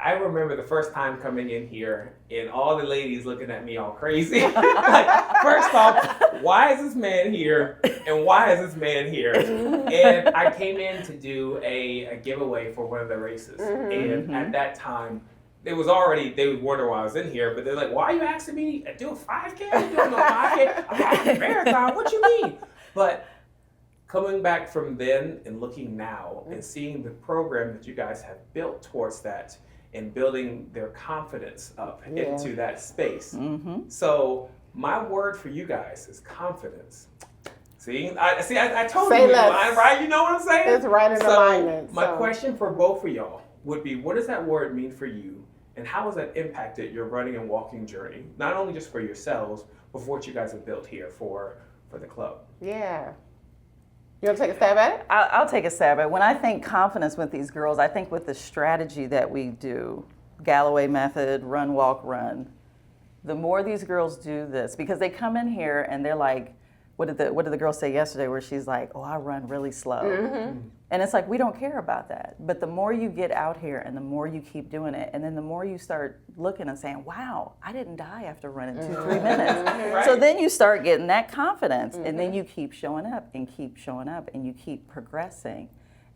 I remember the first time coming in here and all the ladies looking at me all crazy. Like, first off, why is this man here? And why is this man here? And I came in to do a giveaway for one of the races. And at that time, they would wonder why I was in here, but they're like, why are you asking me to do a 5K? You doing a 5K? I'm like, a marathon, what you mean? But coming back from then and looking now and seeing the program that you guys have built towards that and building their confidence up into that space. So my word for you guys is confidence. I told you, right? You know what I'm saying? It's right in alignment. My question for both of y'all would be, what does that word mean for you? And how has that impacted your running and walking journey? Not only just for yourselves, but for what you guys have built here for the club. Yeah. You want to take a stab at it? I'll take a stab at it. When I think confidence with these girls, I think with the strategy that we do, Galloway method, run, walk, run, the more these girls do this, because they come in here and they're like, what did the girl say yesterday where she's like, oh, I run really slow. And it's like, we don't care about that. But the more you get out here and the more you keep doing it, and then the more you start looking and saying, wow, I didn't die after running 2-3 minutes. Right. So then you start getting that confidence, and then you keep showing up and keep showing up and you keep progressing.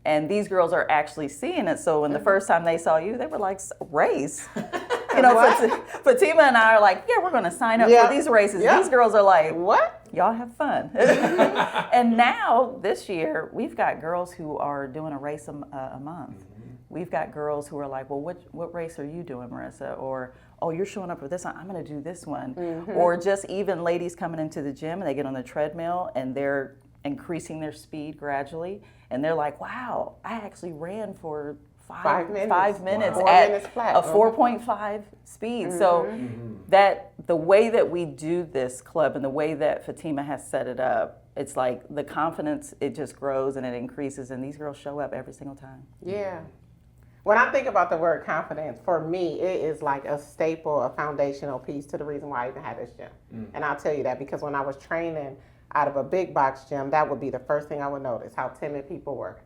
And these girls are actually seeing it. So when the first time they saw you, they were like, race? You know, Fatima and I are like, yeah, we're going to sign up for these races. These girls are like, what? Y'all have fun. And now, this year, we've got girls who are doing a race a month. We've got girls who are like, well, what race are you doing, Marissa? Or, oh, you're showing up for this one, I'm going to do this one. Or just even ladies coming into the gym and they get on the treadmill and they're increasing their speed gradually. And they're like, wow, I actually ran for 5 minutes Wow. at 4 minutes flat. a 4.5 speed. So that the way that we do this club and the way that Fatima has set it up, it's like the confidence, it just grows and it increases, and these girls show up every single time. Yeah. When I think about the word confidence, for me, it is like a staple, a foundational piece to the reason why I even had this gym. And I'll tell you that because when I was training out of a big box gym, that would be the first thing I would notice, how timid people were.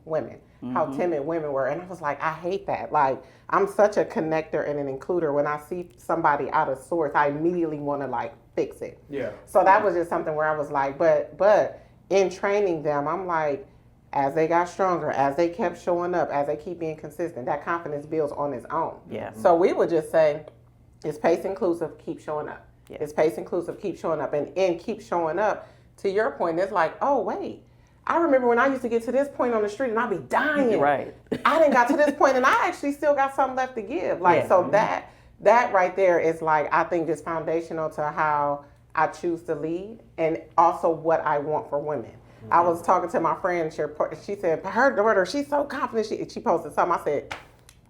Women, how timid women were. And I was like, I hate that. Like, I'm such a connector and an includer. When I see somebody out of sorts, I immediately want to like fix it. Yeah. So that was just something where I was like, but in training them, I'm like, as they got stronger, as they kept showing up, as they keep being consistent, that confidence builds on its own. Yeah. So we would just say, it's pace inclusive, keep showing up. Yeah. It's pace inclusive, keep showing up. And in keep showing up, to your point, it's like, oh, wait. I remember when I used to get to this point on the street and I'd be dying. Right. I didn't got to this point and I actually still got something left to give. Like, so that right there is like, I think just foundational to how I choose to lead and also what I want for women. I was talking to my friend, she said, her daughter, she's so confident. She posted something. I said,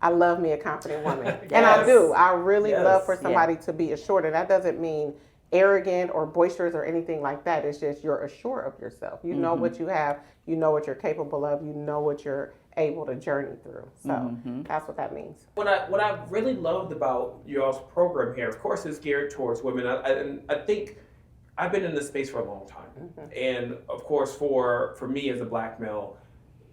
I love me a confident woman. And I do. I really love for somebody to be assured. And that doesn't mean arrogant or boisterous or anything like that. It's just you're assured of yourself. You know what you have. You know what you're capable of. You know what you're able to journey through. So that's what that means. What I really loved about y'all's program here, of course, is geared towards women. I think I've been in this space for a long time. And of course, for me as a black male,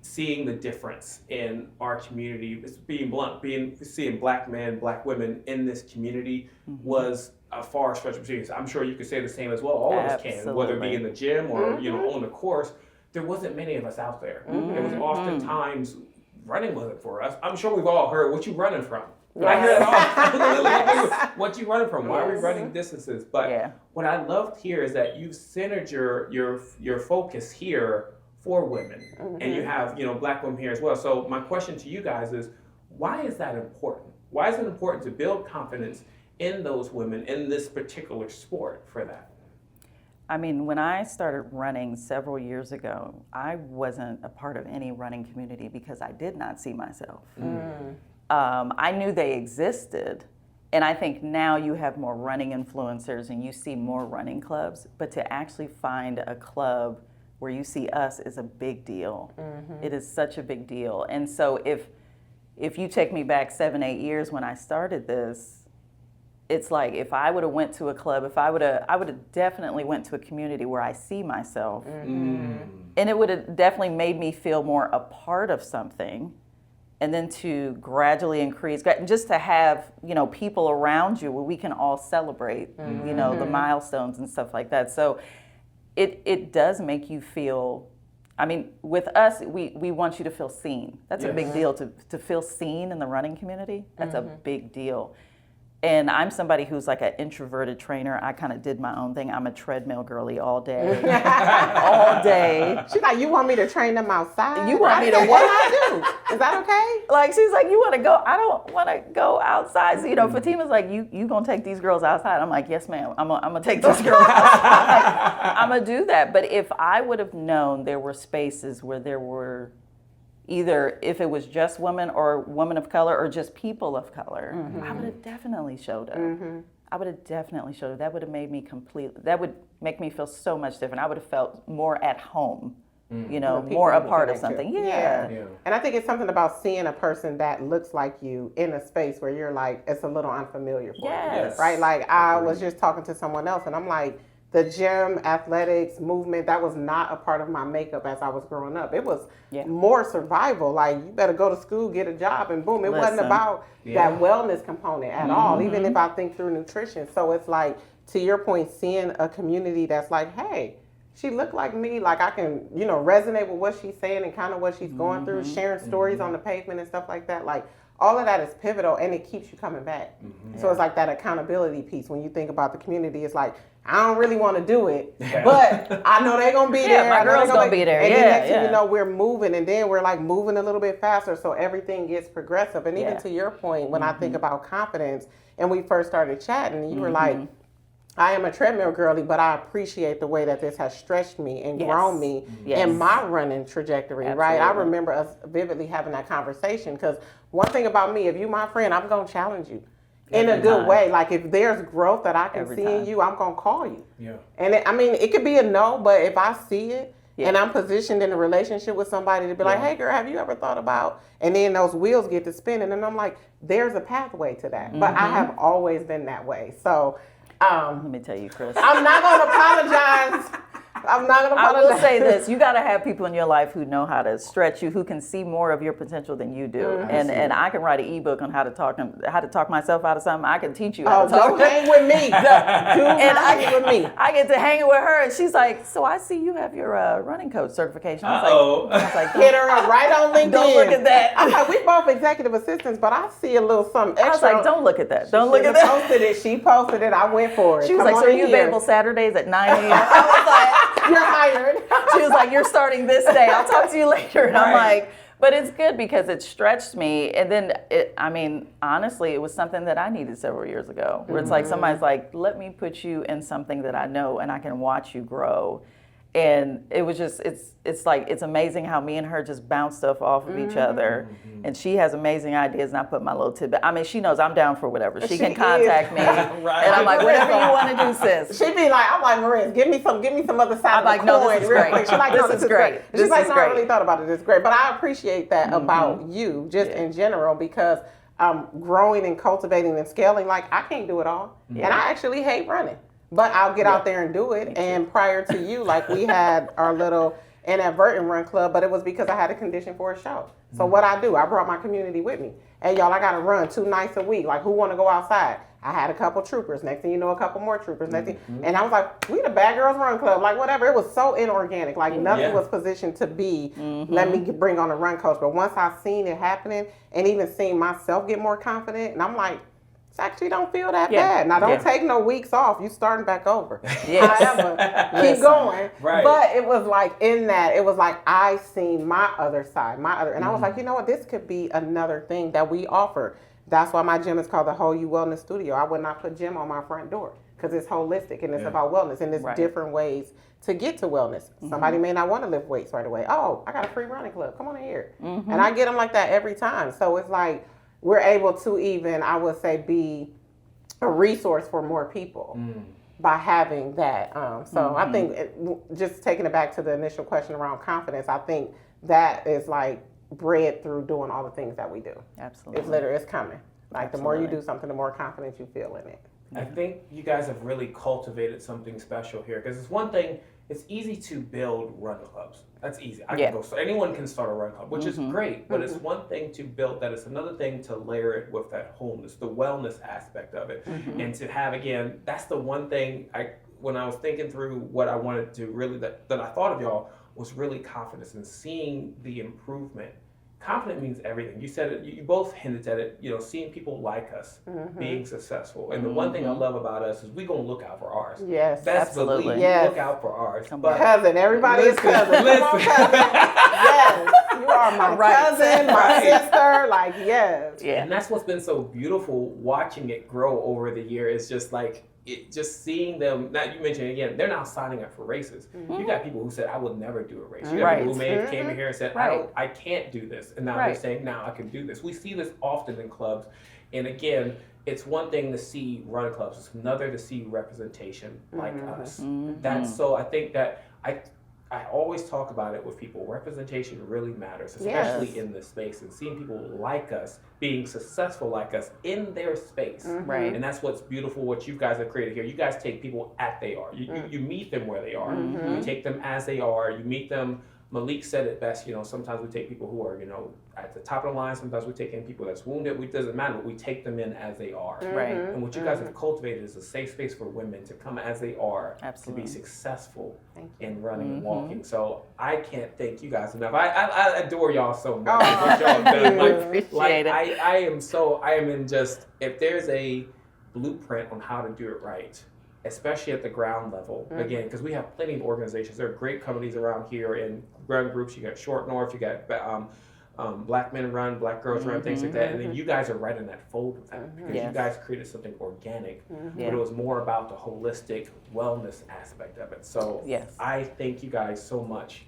seeing the difference in our community, being blunt, seeing black men, black women in this community was a far stretch between us. I'm sure you could say the same as well. All of us can, whether it be in the gym or on the course. There wasn't many of us out there. It was oftentimes running wasn't for us. I'm sure we've all heard, what you running from? I hear that all. What you running from? Why are we running distances? But what I loved here is that you've centered your focus here for women, and you have black women here as well. So my question to you guys is, why is that important? Why is it important to build confidence in those women in this particular sport for that? I mean, when I started running several years ago, I wasn't a part of any running community because I did not see myself. I knew they existed, and I think now you have more running influencers and you see more running clubs, but to actually find a club where you see us is a big deal. It is such a big deal. And so if you take me back 7-8 years when I started this, it's like if I would have went to a club, I would have definitely went to a community where I see myself, and it would have definitely made me feel more a part of something. and then to gradually increase, just to have, people around you where we can all celebrate, the milestones and stuff like that. So it does make you feel, with us, we want you to feel seen. That's a big deal, to feel seen in the running community. That's a big deal. And I'm somebody who's like an introverted trainer. I kind of did my own thing. I'm a treadmill girly all day. All day. She's like, you want me to train them outside? You want me to what? I do. Is that okay? Like, she's like, you want to go? I don't want to go outside. So, Fatima's like, you going to take these girls outside? I'm like, yes, ma'am. I'm going to take these girls outside. I'm going to do that. But if I would have known there were spaces where there were either if it was just women or women of color or just people of color, I would have definitely showed up. I would have definitely showed up. That would have made me that would make me feel so much different. I would have felt more at home, more a part of something. Yeah. And I think it's something about seeing a person that looks like you in a space where you're like, it's a little unfamiliar for you. Right? Like I was just talking to someone else and I'm like, the gym, athletics, movement, that was not a part of my makeup as I was growing up. It was more survival. Like, you better go to school, get a job, and boom. It wasn't about that wellness component at all, even if I think through nutrition. So it's like, to your point, seeing a community that's like, hey, she looked like me. Like, I can, resonate with what she's saying and kind of what she's going through, sharing stories on the pavement and stuff like that. Like, all of that is pivotal, and it keeps you coming back. So it's like that accountability piece. When you think about the community, it's like, I don't really want to do it, but I know they're going to be there. My girl's going to be there. And then next thing you know, we're moving, and then we're like moving a little bit faster, so everything gets progressive. And even to your point, when I think about confidence, and we first started chatting, you were like, I am a treadmill girly, but I appreciate the way that this has stretched me and grown me in my running trajectory, right? I remember us vividly having that conversation, because one thing about me, if you my friend, I'm going to challenge you. In a good way. Like, if there's growth that I can see in you, I'm going to call you. And it could be a no, but if I see it and I'm positioned in a relationship with somebody to be like, hey, girl, have you ever thought about, and then those wheels get to spinning, and I'm like, there's a pathway to that. But I have always been that way. So, let me tell you, Chris. I'm not going to apologize. I will say this: you got to have people in your life who know how to stretch you, who can see more of your potential than you do. And I can write an ebook on how to talk myself out of something. I can teach you how to talk. Don't hang with me. Hang with me. I get to hang with her, and she's like, "So I see you have your running coach certification." I was like, hit her up right on LinkedIn. Don't look at that. I'm like, we both executive assistants, but I see a little something extra. I was like, don't look at that. Don't look at that. She posted it. I went for it. She was like, so are you available Saturdays at 9 a.m.? I was like, you're hired. She was like, you're starting this day. I'll talk to you later. And I'm like, but it's good because it stretched me. And then, honestly, it was something that I needed several years ago, where it's like, somebody's like, let me put you in something that I know and I can watch you grow. And it was just, it's amazing how me and her just bounce stuff off of each other. And she has amazing ideas, and I put my little tidbit. She knows I'm down for whatever. She can contact me. And I'm like, whatever you want to do, sis. She'd be like, I'm like, Marisa, give me some other side I'm like, no, this is great. She's like, no, this is great. She's like, no, I really thought about it. It's great. But I appreciate that about you, just in general, because growing and cultivating and scaling, like, I can't do it all. And I actually hate running. But I'll get out there and do it. And prior to you, like, we had our little inadvertent run club, but it was because I had a condition for a show. So what I do, I brought my community with me. Hey, y'all, I got to run 2 nights a week. Like, who want to go outside? I had a couple troopers. Next thing you know, a couple more troopers. Next thing, and I was like, we the Bad Girls Run Club. Like, whatever. It was so inorganic. Like, nothing was positioned to be, let me bring on a run coach. But once I seen it happening and even seen myself get more confident, and I'm like, actually don't feel that bad. Now, don't take no weeks off. You starting back over. However, keep going. Right. But it was like, in that, it was like, I seen my other side, and I was like, you know what, this could be another thing that we offer. That's why my gym is called the Whole You Wellness Studio. I would not put gym on my front door, because it's holistic and it's about wellness, and there's different ways to get to wellness. Somebody may not want to lift weights right away. Oh, I got a free running club. Come on in here. And I get them like that every time. So it's like, we're able to even, I would say, be a resource for more people by having that. So I think, just taking it back to the initial question around confidence, I think that is like bred through doing all the things that we do. Absolutely. It's literally, it's coming. Like, the more you do something, the more confidence you feel in it. I think you guys have really cultivated something special here, because it's one thing, it's easy to build run clubs. That's easy. Anyone can start a run club, which is great, but it's one thing to build that. It's another thing to layer it with that wholeness, the wellness aspect of it. And to have, again, that's the one thing when I was thinking through what I wanted to really, that I thought of y'all, was really confidence and seeing the improvement. Confident means everything. You said it, you both hinted at it, seeing people like us being successful. And the one thing I love about us is we're going to look out for ours. Yes, Best absolutely. believe Yes. we look out for ours. But cousin, everybody is cousin. Come on, cousin. Yes, you are my cousin, my sister. Like, yes. Yeah. And that's what's been so beautiful watching it grow over the year. Is just like, just seeing them. Now you mentioned again, they're now signing up for races. You got people who said, I would never do a race. You got people who may have came in here and said, I can't do this. And now they're saying, now I can do this. We see this often in clubs. And again, it's one thing to see run clubs. It's another to see representation like us. That's so, I think that I always talk about it with people. Representation really matters, especially in this space, and seeing people like us being successful like us in their space. Right. And that's what's beautiful, what you guys have created here. You guys take people at they are. You meet them where they are. You take them as they are. You meet them. Malik said it best, sometimes we take people who are, at the top of the line. Sometimes we take in people that's wounded. It doesn't matter. We take them in as they are. Right. And what you guys have cultivated is a safe space for women to come as they are, Absolutely. to be successful in running and walking. So I can't thank you guys enough. I adore y'all so much. What y'all done. Appreciate it. I am in just, if there's a blueprint on how to do it right, especially at the ground level, again, because we have plenty of organizations. There are great companies around here in run groups. You got Short North, you got Black Men Run, Black Girls Run, things like that. And then you guys are right in that fold with that because you guys created something organic, but it was more about the holistic wellness aspect of it. So I thank you guys so much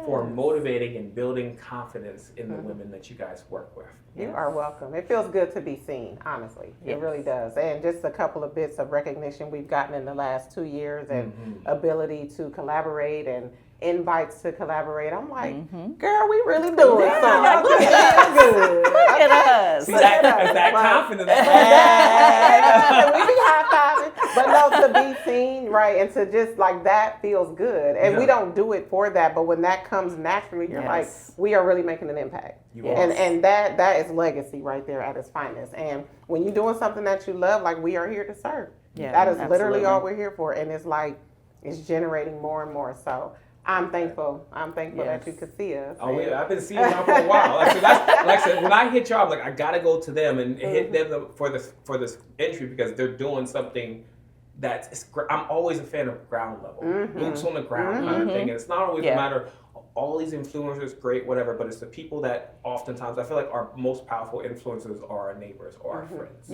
for motivating and building confidence in the women that you guys work with. You are welcome. It feels good to be seen, honestly. It really does. And just a couple of bits of recognition we've gotten in the last 2 years and ability to collaborate and invites to collaborate. I'm like, girl, we really doing something. Like, look at us. See, that confidence. We be high-fiving. But no, to be seen, right, and to just, like, that feels good. And we don't do it for that, but when that comes naturally, you're like, we are really making an impact. And that is legacy right there at its finest. And when you're doing something that you love, like, we are here to serve. That is literally all we're here for. And it's like, it's generating more and more. So I'm thankful. That you could see us. Oh, yeah, I've been seeing y'all for a while. Like I said, when I hit y'all, I'm like, I gotta go to them and hit them for this entry because they're doing something I'm always a fan of ground level, boots on the ground kind of thing. And it's not always a matter of all these influencers, great, whatever, but it's the people that oftentimes I feel like our most powerful influencers are our neighbors or our friends.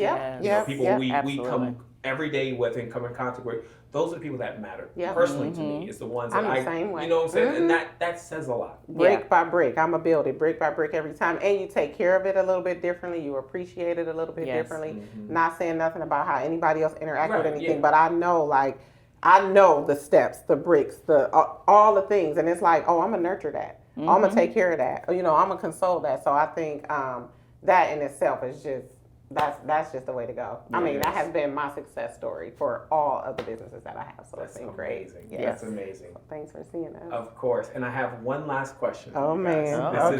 People we come every day with and come in contact with. Those are the people that matter. Personally to me, is the ones that I'm the same way. You know what I'm saying? And that says a lot. Brick by brick. I'm going to build it brick by brick every time. And you take care of it a little bit differently. You appreciate it a little bit differently. Not saying nothing about how anybody else interact with anything, but I know, the steps, the bricks, all the things. And it's like, I'm going to nurture that. I'm going to take care of that. I'm going to console that. So I think that in itself is just, that's just the way to go. I mean, that has been my success story for all of the businesses that I have. So it's been great. That's amazing. So thanks for seeing us. Of course. And I have one last question. Oh, man.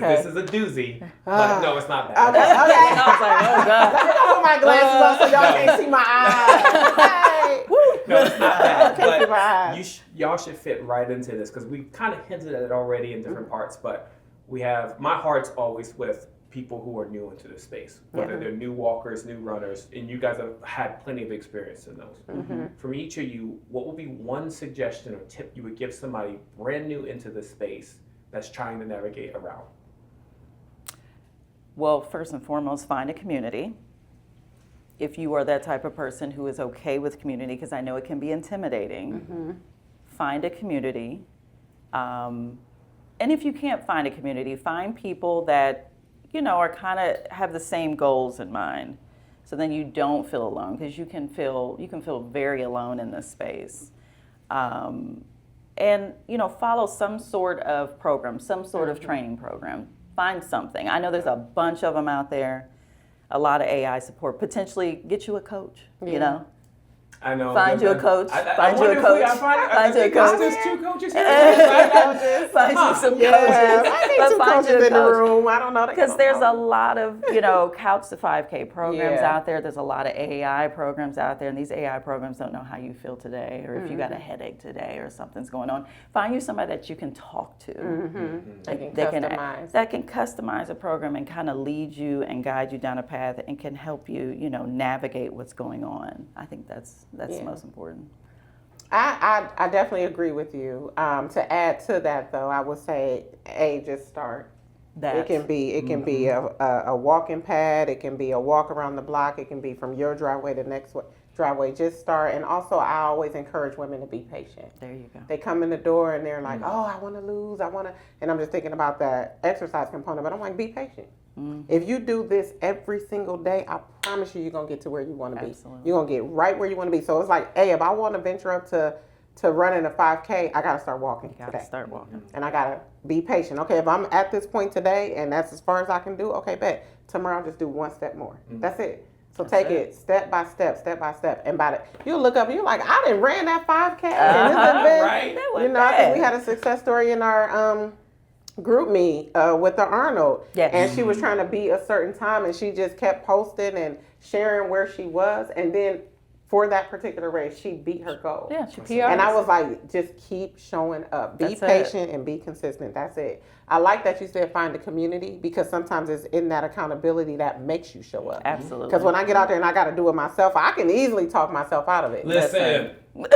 This is a doozy, but no, it's not that. Okay. I was like, oh, God. Let me go put my glasses on so y'all can't see my eyes. No, it's not that. Can't see my But eyes. y'all should fit right into this because we kind of hinted at it already in different parts. But my heart's always with people who are new into the space, whether they're new walkers, new runners, and you guys have had plenty of experience in those. From each of you, what would be one suggestion or tip you would give somebody brand new into the space that's trying to navigate around? Well, first and foremost, find a community. If you are that type of person who is okay with community, because I know it can be intimidating, find a community. And if you can't find a community, find people that are kind of have the same goals in mind. So then you don't feel alone, because you can feel very alone in this space. And follow some sort of program, some sort of training program. Find something. I know there's a bunch of them out there. A lot of AI support. Potentially get you a coach. I know. Find you a coach. Find you a coach. Find you a coach. There's 2 coaches here. Find you some Yeah, coaches. I need But some find coaches you a in the coach. room. I don't know. Because there's a lot of, Couch to 5K programs Yeah. out there. There's a lot of AI programs out there. And these AI programs don't know how you feel today or if you got a headache today or something's going on. Find you somebody that you can talk to. That can customize a program and kind of lead you and guide you down a path and can help you, navigate what's going on. I think that's the most important. I definitely agree with you. To add to that, though, I would say, just start. It can be a walking pad. It can be a walk around the block. It can be from your driveway to the next driveway. Just start. And also, I always encourage women to be patient. There you go. They come in the door and they're like, oh, I want to lose. And I'm just thinking about that exercise component. But I'm like, be patient. If you do this every single day, I promise you're going to get to where you want to be. Absolutely. You're going to get right where you want to be. So it's like, hey, if I want to venture up to running a 5K, I got to start walking today. Start walking. And I got to be patient. Okay, if I'm at this point today and that's as far as I can do, okay, bet. Tomorrow I'll just do one step more. That's it. So take it step by step. And you'll look up and you're like, I done ran that 5K. And this event. Right. I think we had a success story in our group meet with the Arnold. Yes. And she was trying to beat a certain time and she just kept posting and sharing where she was. And then for that particular race, she beat her goal. Yeah, she PR'd. And I was like, just keep showing up. Be patient and be consistent. That's it. I like that you said find a community because sometimes it's in that accountability that makes you show up. Absolutely. Because when I get out there and I got to do it myself, I can easily talk myself out of it. Listen. Easily.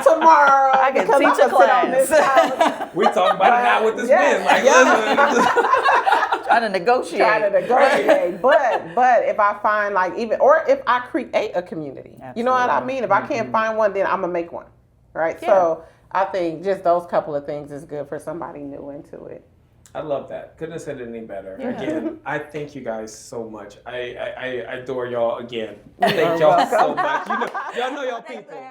Tomorrow. I can because teach I'm a gonna sit on this class. couch. We talking about it now with this win. Like, listen. Trying to negotiate. But if I find or if I create a community, you know what I mean? If I can't find one, then I'm gonna make one, right? Yeah. So I think just those couple of things is good for somebody new into it. I love that. Couldn't have said it any better. Yeah. Again, I thank you guys so much. I adore y'all again. Thank y'all so much. Y'all know y'all people. Oh my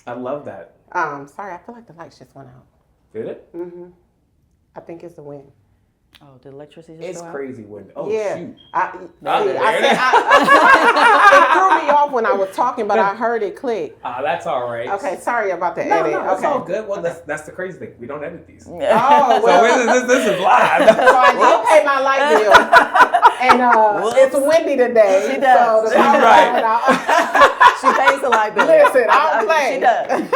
God. I love that. Sorry, I feel like the lights just went out. Did it? I think it's the wind. Oh, the electricity just It's go out? crazy wind. Oh, Yeah. shoot. It threw me off when I was talking, but I heard it click. That's all right. Okay, sorry about the No, edit. no, it's okay. all good. Well, that's the crazy thing. We don't edit these. Oh, well. So this is live. So I did pay my light bill, and it's windy today. She does. So the power Right. went out. She pays the light bill. Listen, I don't play. She does.